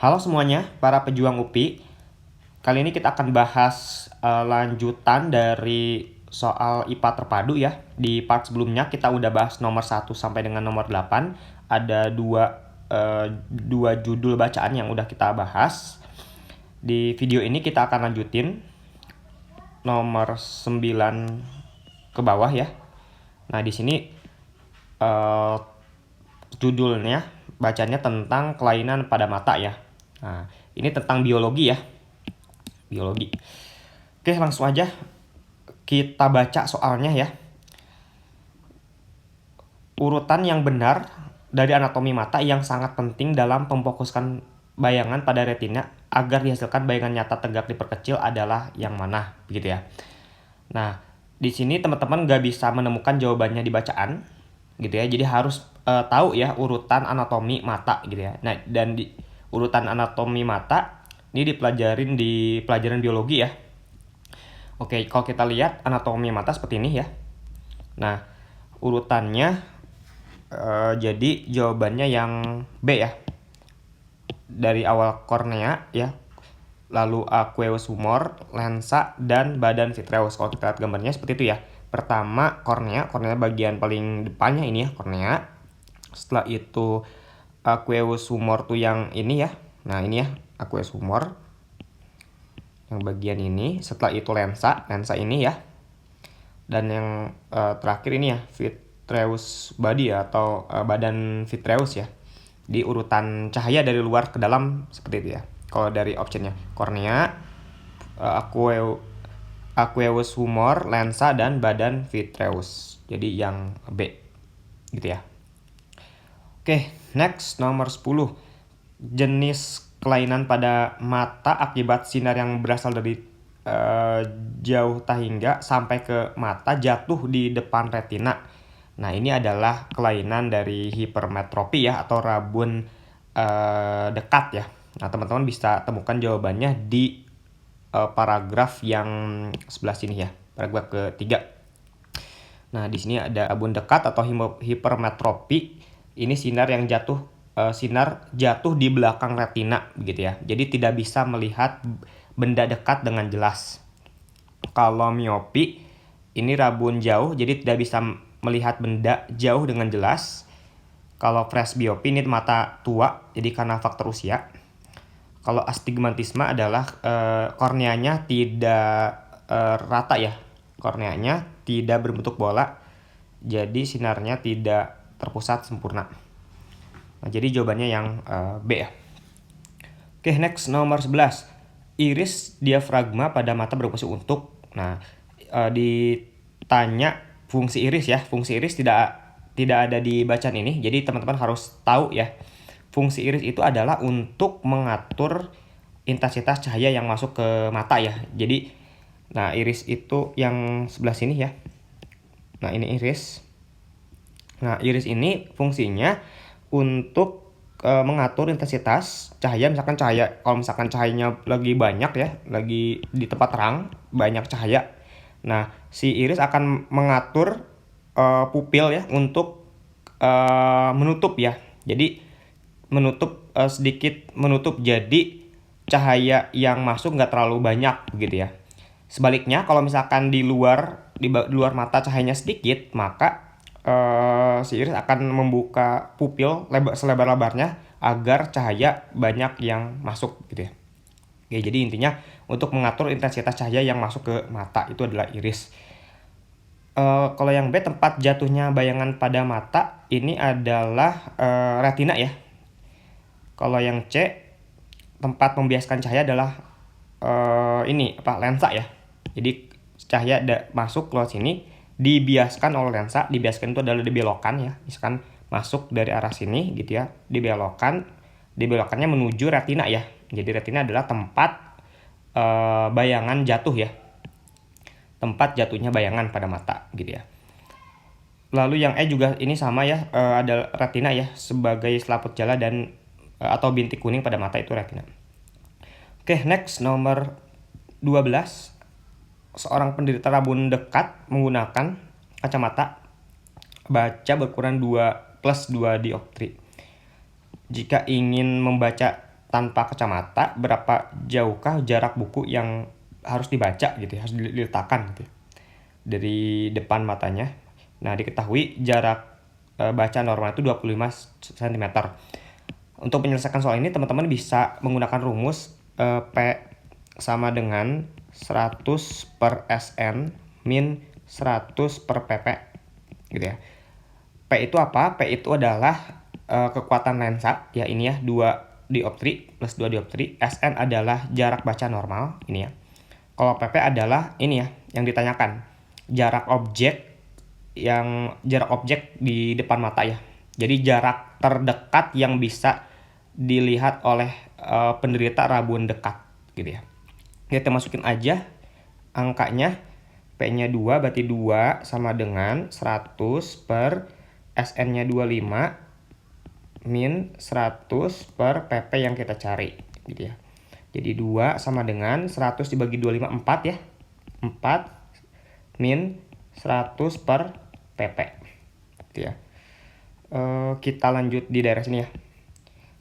Halo semuanya, para pejuang UPI. Kali ini kita akan bahas lanjutan dari soal IPA terpadu ya. Di part sebelumnya kita udah bahas nomor 1 sampai dengan nomor 8. Ada dua judul bacaan yang udah kita bahas. Di video ini kita akan lanjutin nomor 9 ke bawah ya. Nah, di sini judulnya bacanya tentang kelainan pada mata ya. Nah, ini tentang biologi ya. Biologi. Oke, langsung aja kita baca soalnya ya. Urutan yang benar dari anatomi mata yang sangat penting dalam memfokuskan bayangan pada retina agar dihasilkan bayangan nyata tegak diperkecil adalah yang mana, begitu ya. Nah, di sini teman-teman nggak bisa menemukan jawabannya di bacaan, gitu ya. Jadi harus tahu ya urutan anatomi mata, gitu ya. Nah, dan di urutan anatomi mata ini dipelajarin di pelajaran biologi ya. Oke, kalau kita lihat anatomi mata seperti ini ya. Nah, urutannya jadi jawabannya yang B ya. Dari awal kornea ya, lalu aqueous humor, lensa, dan badan vitreous. Kalau kita lihat gambarnya seperti itu ya. Pertama kornea bagian paling depannya ini ya, kornea. Setelah itu aqueous humor tuh yang ini ya. Nah, ini ya, aqueous humor. Yang bagian ini. Setelah itu lensa ini ya. Dan yang terakhir ini ya, vitreous body ya, atau badan vitreous ya. Di urutan cahaya dari luar ke dalam seperti itu ya. Kalau dari optionnya kornea, aqueous humor, lensa, dan badan vitreous. Jadi yang B gitu ya. Oke, next nomor 10. Jenis kelainan pada mata akibat sinar yang berasal dari jauh tahingga sampai ke mata jatuh di depan retina. Nah, ini adalah kelainan dari hipermetropi ya, atau rabun dekat ya. Nah, teman-teman bisa temukan jawabannya di paragraf yang sebelah sini ya, paragraf ketiga. Nah, di sini ada rabun dekat atau hipermetropi. Ini sinar yang sinar jatuh di belakang retina begitu ya. Jadi tidak bisa melihat benda dekat dengan jelas. Kalau miopi ini rabun jauh, jadi tidak bisa melihat benda jauh dengan jelas. Kalau presbiopi ini mata tua, jadi karena faktor usia. Kalau astigmatisme adalah korneanya tidak rata ya. Korneanya tidak berbentuk bola, jadi sinarnya tidak terpusat sempurna. Nah, jadi jawabannya yang B ya. Oke, next nomor 11. Iris diafragma pada mata berfungsi untuk. Nah, ditanya fungsi iris ya. Fungsi iris tidak ada di bacaan ini. Jadi teman-teman harus tahu ya. Fungsi iris itu adalah untuk mengatur intensitas cahaya yang masuk ke mata ya. Jadi, nah iris itu yang sebelah sini ya. Nah, ini iris. Nah, iris ini fungsinya untuk mengatur intensitas cahaya. Kalau misalkan cahayanya lagi banyak ya, lagi di tempat terang, banyak cahaya. Nah, si iris akan mengatur pupil ya untuk menutup ya. Jadi sedikit menutup, jadi cahaya yang masuk nggak terlalu banyak begitu ya. Sebaliknya kalau misalkan di luar mata cahayanya sedikit, maka si iris akan membuka pupil selebar-lebarnya agar cahaya banyak yang masuk gitu ya. Oke, jadi intinya untuk mengatur intensitas cahaya yang masuk ke mata itu adalah iris. Kalau yang B, tempat jatuhnya bayangan pada mata, ini adalah retina ya. Kalau yang C, tempat membiaskan cahaya adalah lensa ya. Jadi cahaya masuk lewat sini, dibiaskan oleh lensa. Dibiaskan itu adalah dibelokkan ya. Misalkan masuk dari arah sini gitu ya, dibelokkannya menuju retina ya. Jadi retina adalah tempat bayangan jatuh ya. Tempat jatuhnya bayangan pada mata gitu ya. Lalu yang E juga ini sama ya, ada retina ya sebagai selaput jala dan atau bintik kuning pada mata, itu retina. Oke, next nomor 12. Seorang penderita rabun dekat menggunakan kacamata baca berukuran 2+2 dioptri. Jika ingin membaca tanpa kacamata, berapa jauhkah jarak buku yang harus dibaca gitu ya, harus diletakkan gitu ya, dari depan matanya. Nah, diketahui jarak baca normal itu 25 cm. Untuk menyelesaikan soal ini, teman-teman bisa menggunakan rumus P sama dengan 100 per SN min 100 per PP gitu ya. P itu apa? P itu adalah kekuatan lensa ya, ini ya, 2 dioptri plus 2 dioptri. SN adalah jarak baca normal ini ya. Kalau PP adalah ini ya yang ditanyakan, jarak objek di depan mata ya. Jadi jarak terdekat yang bisa dilihat oleh penderita rabun dekat gitu ya. Kita masukin aja angkanya. P-nya 2 berarti 2 sama dengan 100 per SN-nya 25 min 100 per PP yang kita cari gitu ya. Jadi 2 sama dengan 100 dibagi 25, 4 ya. 4 min 100 per PP gitu ya. Kita lanjut di daerah sini ya.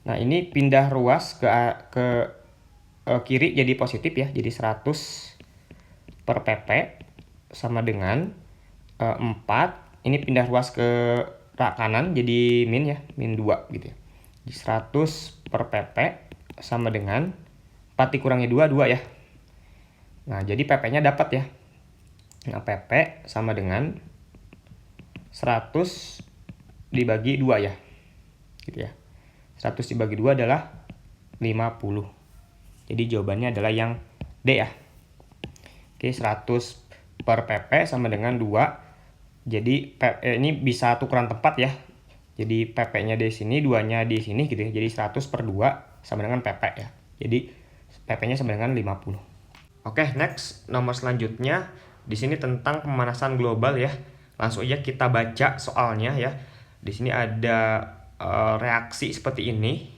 Nah, ini pindah ruas ke kiri jadi positif ya. Jadi 100 per PP sama dengan 4. Ini pindah ruas ke kanan jadi min ya, min 2 gitu ya. Jadi 100 per PP sama dengan 4 dikurangi 2, 2 ya. Nah, jadi PP-nya dapat ya. Nah, PP sama dengan 100 dibagi 2 ya. Gitu ya. 100 dibagi 2 adalah 50. Jadi jawabannya adalah yang D ya. Oke, 100 per PP sama dengan 2. Jadi ini bisa tukeran tempat ya. Jadi PP-nya di sini, 2-nya di sini gitu ya. Jadi 100 per 2 sama dengan PP ya. Jadi PP-nya sama dengan 50. Oke, next, nomor selanjutnya di sini tentang pemanasan global ya. Langsung aja kita baca soalnya ya. Di sini ada reaksi seperti ini.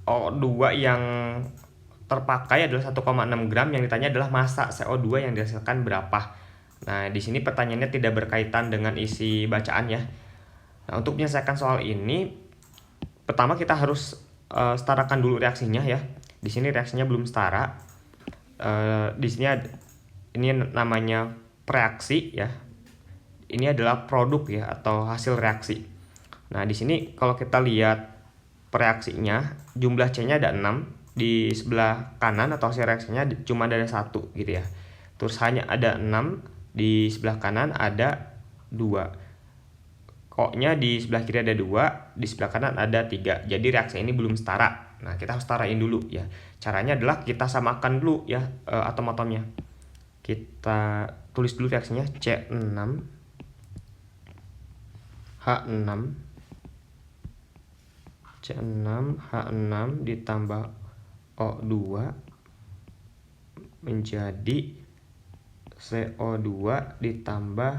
O2 yang terpakai adalah 1,6 gram, yang ditanya adalah massa CO2 yang dihasilkan berapa. Nah, di sini pertanyaannya tidak berkaitan dengan isi bacaan ya. Nah, untuk menyelesaikan soal ini, pertama kita harus setarakan dulu reaksinya ya. Di sini reaksinya belum setara. Di sini ini namanya reaksi ya. Ini adalah produk ya atau hasil reaksi. Nah, di sini kalau kita lihat reaksinya, jumlah C-nya ada 6. Di sebelah kanan atau hasil reaksinya cuma ada 1 gitu ya. Terus hanya ada 6, di sebelah kanan ada 2. O-nya di sebelah kiri ada 2, di sebelah kanan ada 3. Jadi reaksi ini belum setara. Nah, kita harus setarain dulu ya. Caranya adalah kita samakan dulu ya atom-atomnya. Kita tulis dulu reaksinya, C6 H6 C6 H6 ditambah O2 menjadi CO2 ditambah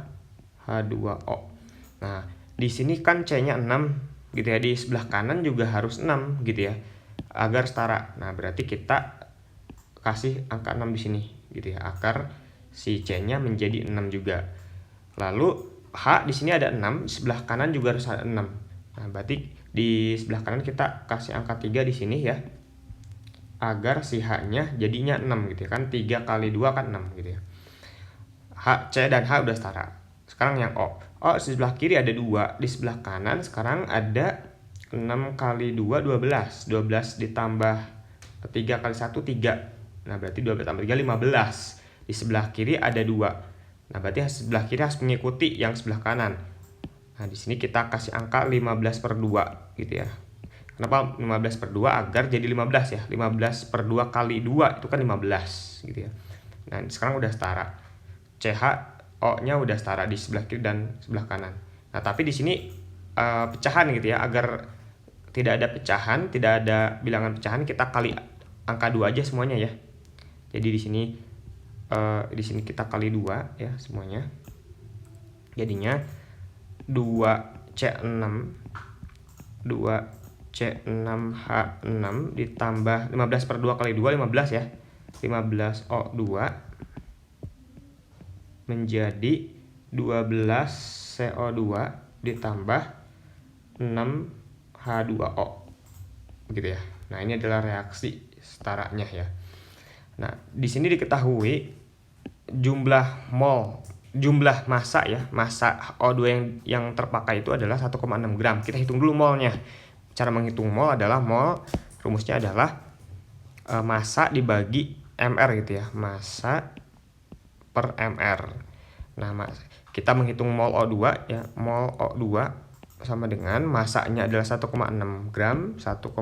H2O. Nah, di sini kan C-nya 6 gitu ya. Di sebelah kanan juga harus 6 gitu ya, agar setara. Nah, berarti kita kasih angka 6 di sini gitu ya, agar si C-nya menjadi 6 juga. Lalu H di sini ada 6, di sebelah kanan juga harus ada 6. Nah, berarti di sebelah kanan kita kasih angka 3 di sini ya, agar si H-nya jadinya 6 gitu ya. Kan 3 kali 2 kan 6 gitu ya. H, C dan H udah setara. Sekarang yang O. O di sebelah kiri ada 2, di sebelah kanan sekarang ada 6 kali 2, 12. 12 ditambah 3 kali 1, 3. Nah, berarti 12 tambah 3, 15. Di sebelah kiri ada 2. Nah, berarti sebelah kiri harus mengikuti yang sebelah kanan. Nah, di sini kita kasih angka 15 per 2 gitu ya. Kenapa 15 per 2? Agar jadi 15 ya. 15 per 2 kali 2 itu kan 15 gitu ya. Nah, sekarang udah setara. CH O-nya udah setara di sebelah kiri dan sebelah kanan. Nah, tapi di sini pecahan gitu ya. Agar tidak ada pecahan, tidak ada bilangan pecahan, kita kali angka 2 aja semuanya ya. Jadi di sini kita kali 2 ya semuanya. Jadinya 2C6 2C6H6 ditambah 15 per 2 kali 2, 15 ya. 15 O2 menjadi 12 CO2 ditambah 6 H2O. gitu ya. Nah, ini adalah reaksi setaranya ya. Nah, di sini diketahui jumlah massa ya, massa O2 yang terpakai itu adalah 1,6 gram. Kita hitung dulu molnya. Cara menghitung mol adalah rumusnya adalah massa dibagi mr gitu ya, massa per mr. Nah, kita menghitung mol O2 ya, mol O2 sama dengan massanya adalah 1,6 gram, 1,6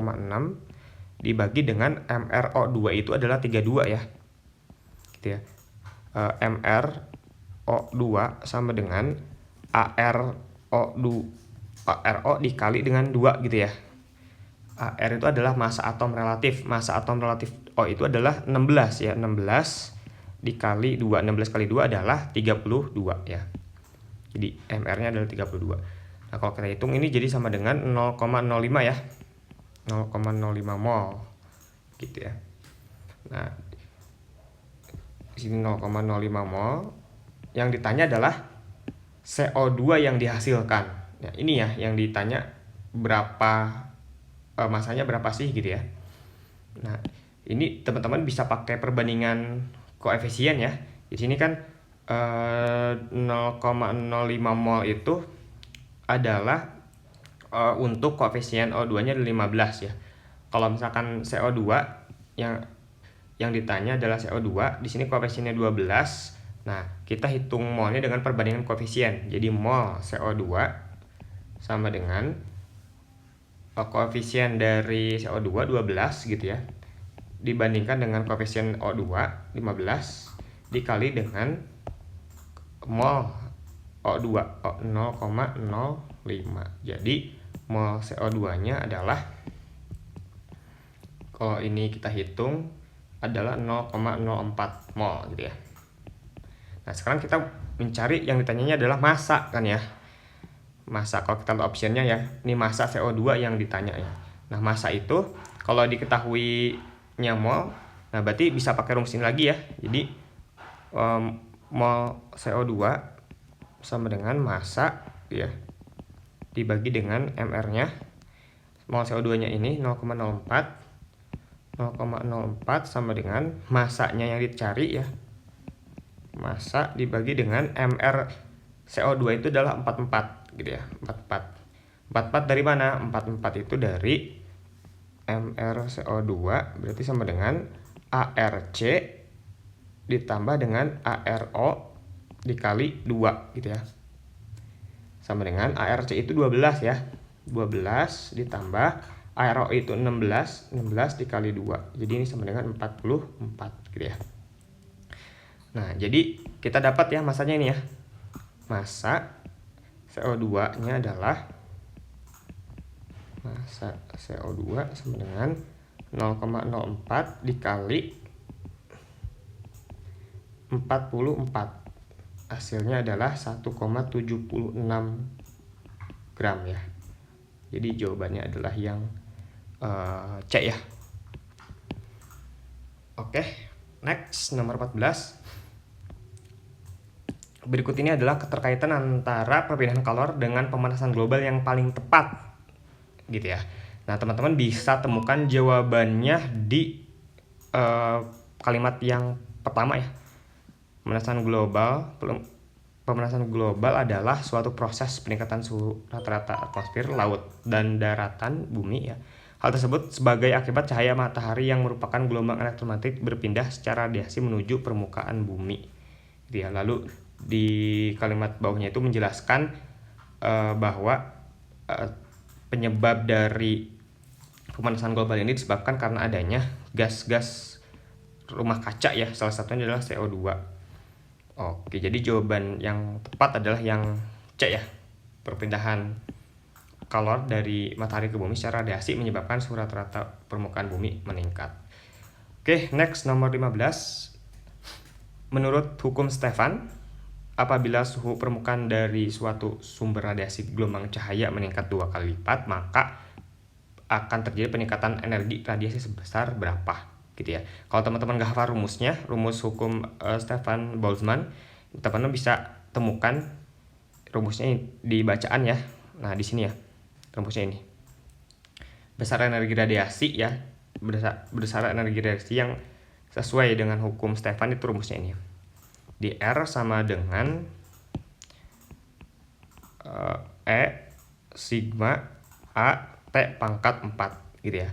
dibagi dengan MrO2 itu adalah 32 ya. Gitu ya. MrO2 sama dengan ARO dikali dengan 2 gitu ya. AR itu adalah massa atom relatif. Massa atom relatif O itu adalah 16 ya. 16 dikali 2. 16 kali 2 adalah 32 ya. Jadi MR-nya adalah 32. Nah, kalau kita hitung ini jadi sama dengan 0,05 ya. 0,05 mol gitu ya. Nah, di sini 0,05 mol. Yang ditanya adalah CO2 yang dihasilkan. Nah, ini ya yang ditanya, berapa masanya berapa sih gitu ya. Nah, ini teman-teman bisa pakai perbandingan koefisien ya. Di sini kan 0,05 mol itu adalah untuk koefisien O2-nya 15 ya. Kalau misalkan CO2 yang ditanya adalah CO2, di sini koefisiennya 12. Nah, kita hitung molnya dengan perbandingan koefisien. Jadi mol CO2 sama dengan koefisien dari CO2 12 gitu ya, dibandingkan dengan koefisien O2 15 dikali dengan mol O2 0,05. Jadi mol CO2-nya adalah, kalau ini kita hitung adalah 0,04 mol gitu ya. Nah, sekarang kita mencari yang ditanyanya adalah massa kan ya. Massa, kalau kita lihat optionnya ya, ini massa CO2 yang ditanya ya. Nah, massa itu kalau diketahui mol, nah berarti bisa pakai rumus ini lagi ya. Jadi mol CO2 sama dengan massa ya, dibagi dengan mr-nya. Mol CO2-nya ini 0,04 sama dengan massanya yang dicari ya, massa dibagi dengan mr CO2 itu adalah 44 gitu ya. 44 dari mana? 44 itu dari mr CO2, berarti sama dengan ARC ditambah dengan ARO dikali 2 gitu ya. Sama dengan ARC itu 12 ya. 12 ditambah ARO itu 16 dikali 2. Jadi ini sama dengan 44 gitu ya. Nah, jadi kita dapat ya massanya ini ya. Massa CO2-nya adalah, massa CO2 sama dengan 0,04 dikali 44. Hasilnya adalah 1,76 gram ya. Jadi jawabannya adalah yang C ya. Oke, next nomor 14. Berikut ini adalah keterkaitan antara perpindahan kalor dengan pemanasan global yang paling tepat gitu ya. Nah, teman-teman bisa temukan jawabannya di kalimat yang pertama ya. Pemanasan global adalah suatu proses peningkatan suhu rata-rata atmosfer, laut, dan daratan bumi ya. Hal tersebut sebagai akibat cahaya matahari yang merupakan gelombang elektromagnetik berpindah secara radiasi menuju permukaan bumi gitu ya. Lalu di kalimat bawahnya itu menjelaskan bahwa penyebab dari pemanasan global ini disebabkan karena adanya gas-gas rumah kaca ya, salah satunya adalah CO2. Oke, jadi jawaban yang tepat adalah yang C ya. Perpindahan kalor dari matahari ke bumi secara radiasi menyebabkan suhu rata-rata permukaan bumi meningkat. Oke, next nomor 15. Menurut hukum Stefan, apabila suhu permukaan dari suatu sumber radiasi gelombang cahaya meningkat 2 kali lipat, maka akan terjadi peningkatan energi radiasi sebesar berapa gitu ya. Kalau teman-teman nggak hafal rumusnya, rumus hukum Stefan Boltzmann, teman-teman bisa temukan rumusnya di bacaan ya. Nah, di sini ya rumusnya ini. besar energi radiasi ya, besar energi radiasi yang sesuai dengan hukum Stefan itu rumusnya ini. Di R sama dengan E sigma A T pangkat 4 gitu ya.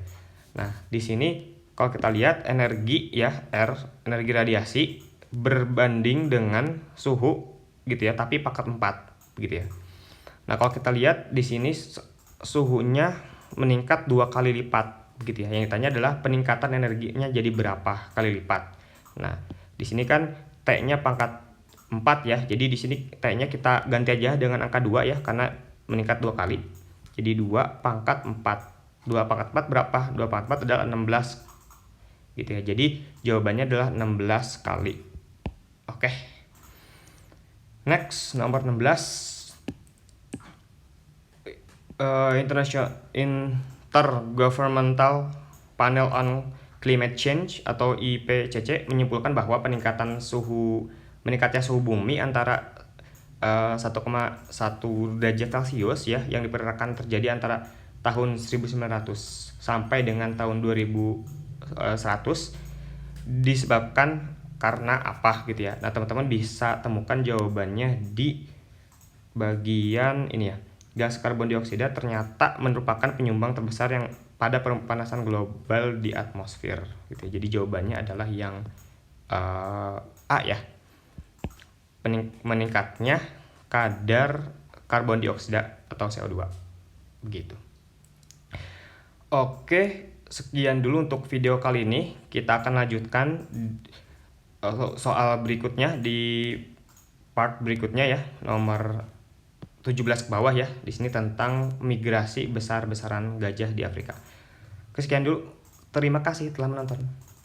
Nah, di sini kalau kita lihat energi ya, R, energi radiasi berbanding dengan suhu gitu ya, tapi pangkat 4 gitu ya. Nah, kalau kita lihat di sini suhunya meningkat 2 kali lipat gitu ya. Yang ditanya adalah peningkatan energinya jadi berapa kali lipat. Nah, di sini kan T-nya pangkat 4 ya. Jadi di sini T-nya kita ganti aja dengan angka 2 ya, karena meningkat 2 kali. Jadi 2 pangkat 4. 2 pangkat 4 berapa? 2 pangkat 4 adalah 16 gitu ya. Jadi jawabannya adalah 16 kali. Oke. Next, nomor 16. Intergovernmental Panel on Climate Change atau IPCC menyimpulkan bahwa meningkatnya suhu bumi antara 1,1 derajat Celcius ya, yang diperkirakan terjadi antara tahun 1900 sampai dengan tahun 2100 disebabkan karena apa gitu ya. Nah, teman-teman bisa temukan jawabannya di bagian ini ya. Gas karbon dioksida ternyata merupakan penyumbang terbesar yang pada pemanasan global di atmosfer gitu. Jadi jawabannya adalah yang A ya. Meningkatnya kadar karbon dioksida atau CO2 begitu. Oke, sekian dulu untuk video kali ini. Kita akan lanjutkan soal berikutnya di part berikutnya ya, nomor 17 ke bawah ya. Di sini tentang migrasi besar-besaran gajah di Afrika. Sekian dulu. Terima kasih telah menonton.